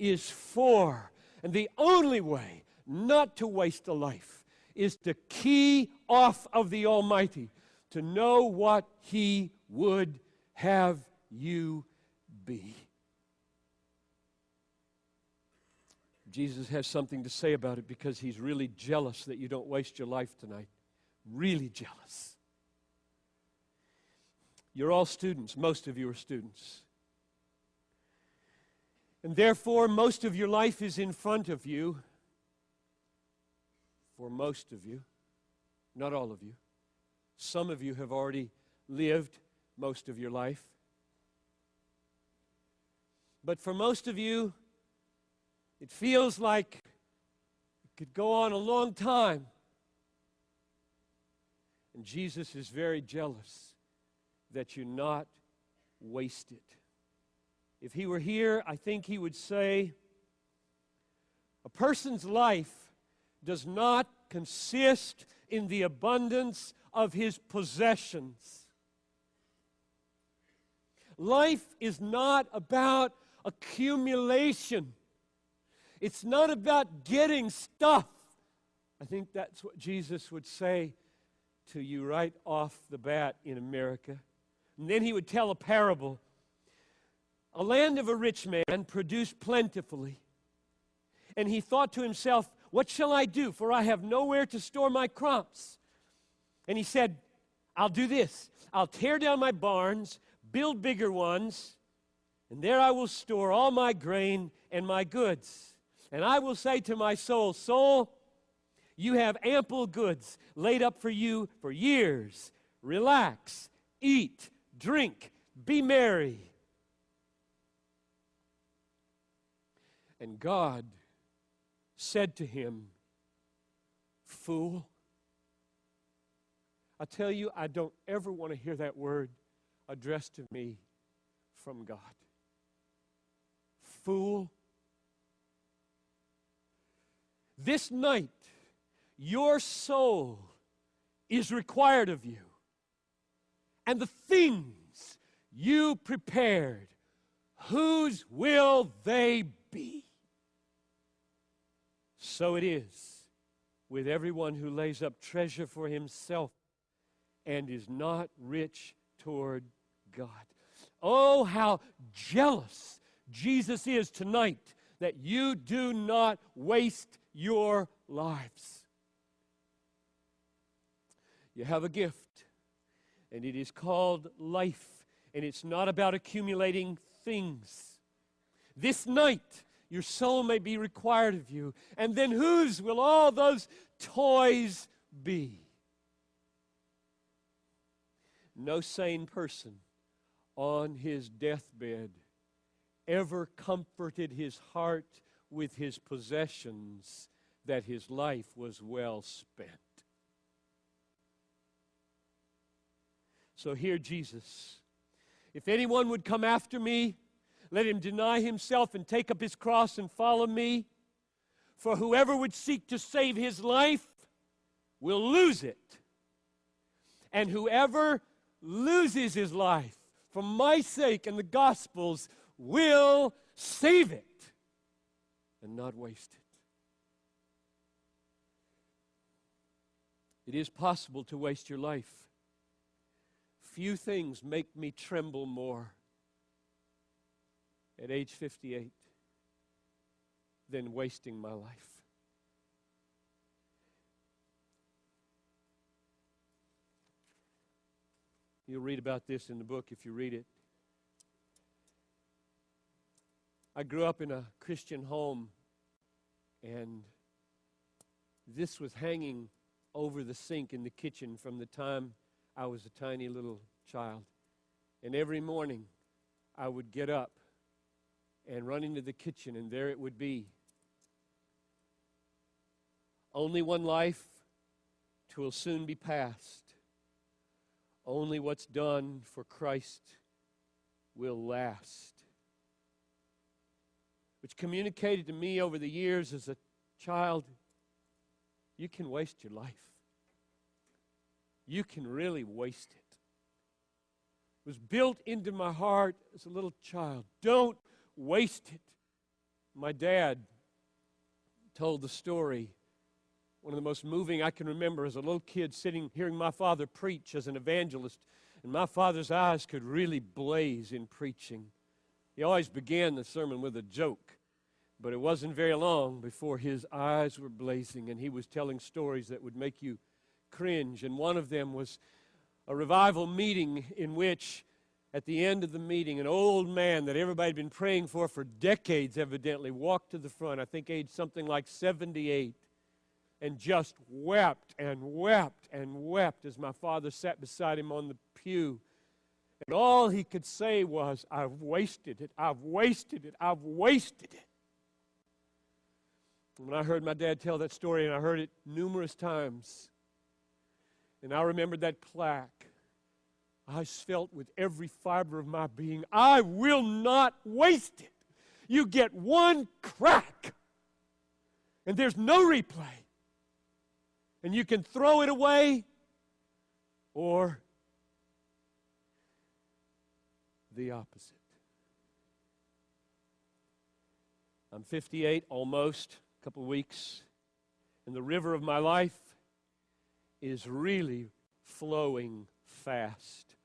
is for. And the only way not to waste a life is to key off of the Almighty, to know what He would have you be. Jesus has something to say about it because He's really jealous that you don't waste your life tonight. Really jealous. You're all students. Most of you are students. And therefore, most of your life is in front of you. For most of you. Not all of you. Some of you have already lived most of your life. But for most of you, it feels like it could go on a long time. And Jesus is very jealous that you not waste it. If He were here, I think He would say, a person's life does not consist in the abundance of his possessions. Life is not about accumulation. It's not about getting stuff. I think that's what Jesus would say to you right off the bat in America. And then He would tell a parable. A land of a rich man produced plentifully. And he thought to himself, what shall I do? For I have nowhere to store my crops. And he said, I'll do this. I'll tear down my barns, build bigger ones, and there I will store all my grain and my goods. And I will say to my soul, soul, you have ample goods laid up for you for years. Relax, eat, drink, be merry. And God said to him, fool. I tell you, I don't ever want to hear that word addressed to me from God. Fool. This night, your soul is required of you. And the things you prepared, whose will they be? So it is with everyone who lays up treasure for himself and is not rich toward God. Oh, how jealous Jesus is tonight that you do not waste your lives. You have a gift, and it is called life, and it's not about accumulating things. This night, your soul may be required of you, and then whose will all those toys be? No sane person on his deathbed ever comforted his heart with his possessions that his life was well spent. So hear Jesus. If anyone would come after me, let him deny himself and take up his cross and follow me. For whoever would seek to save his life will lose it. And whoever loses his life for my sake and the gospel's will save it and not waste it. It is possible to waste your life. Few things make me tremble more at age 58 than wasting my life. You'll read about this in the book if you read it. I grew up in a Christian home, and this was hanging over the sink in the kitchen from the time I was a tiny little child. And every morning I would get up and run into the kitchen, and there it would be. Only one life, 'twill soon be past. Only what's done for Christ will last. Which communicated to me over the years as a child, you can waste your life. You can really waste it. It was built into my heart as a little child. Don't waste it. My dad told the story, one of the most moving I can remember as a little kid sitting, hearing my father preach as an evangelist, and my father's eyes could really blaze in preaching. He always began the sermon with a joke, but it wasn't very long before his eyes were blazing, and he was telling stories that would make you cringe. And one of them was a revival meeting in which, at the end of the meeting, an old man that everybody had been praying for decades evidently walked to the front, I think aged something like 78, and just wept and wept and wept as my father sat beside him on the pew. And all he could say was, "I've wasted it, I've wasted it, I've wasted it." And when I heard my dad tell that story, and I heard it numerous times, and I remembered that plaque, I felt with every fiber of my being, I will not waste it. You get one crack, and there's no replay. And you can throw it away, or the opposite. I'm 58, almost, a couple of weeks, and the river of my life is really flowing fast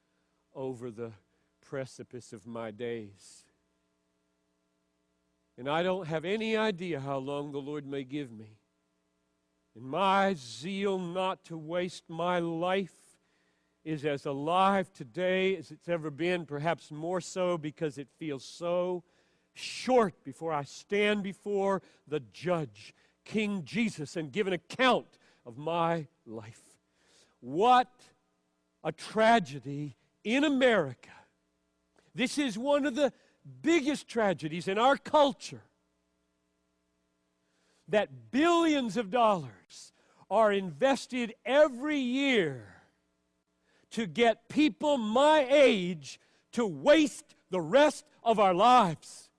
over the precipice of my days. And I don't have any idea how long the Lord may give me. And my zeal not to waste my life is as alive today as it's ever been, perhaps more so because it feels so short before I stand before the judge, King Jesus, and give an account of my life. What a tragedy in America. This is one of the biggest tragedies in our culture, that billions of dollars are invested every year to get people my age to waste the rest of our lives.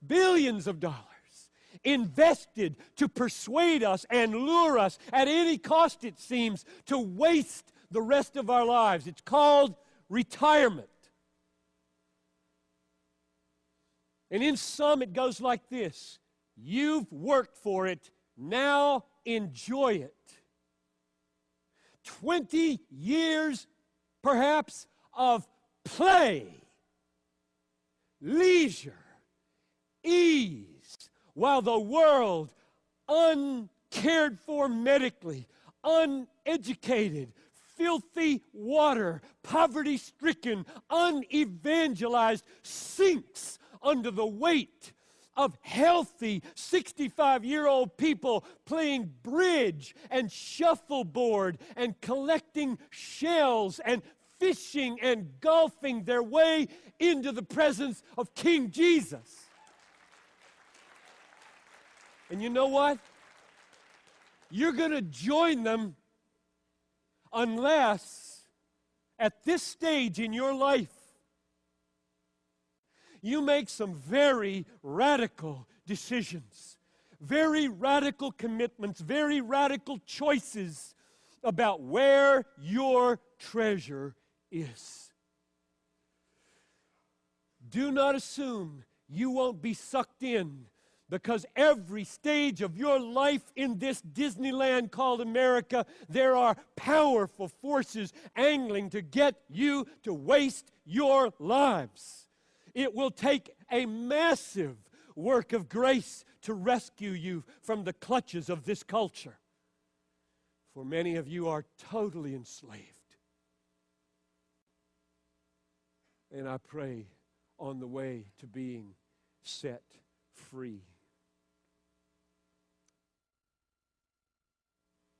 Billions of dollars invested to persuade us and lure us at any cost, it seems, to waste the rest of our lives. It's called retirement. And in some it goes like this: you've worked for it, now enjoy it. 20 years, perhaps, of play, leisure, ease, while the world, uncared for medically, uneducated, filthy water, poverty-stricken, unevangelized, sinks under the weight of healthy 65-year-old people playing bridge and shuffleboard and collecting shells and fishing and golfing their way into the presence of King Jesus. And you know what? You're going to join them unless at this stage in your life you make some very radical decisions, very radical commitments, very radical choices about where your treasure is. Do not assume you won't be sucked in, because every stage of your life in this Disneyland called America, there are powerful forces angling to get you to waste your lives. It will take a massive work of grace to rescue you from the clutches of this culture. For many of you are totally enslaved. And I pray on the way to being set free.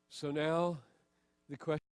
So now the question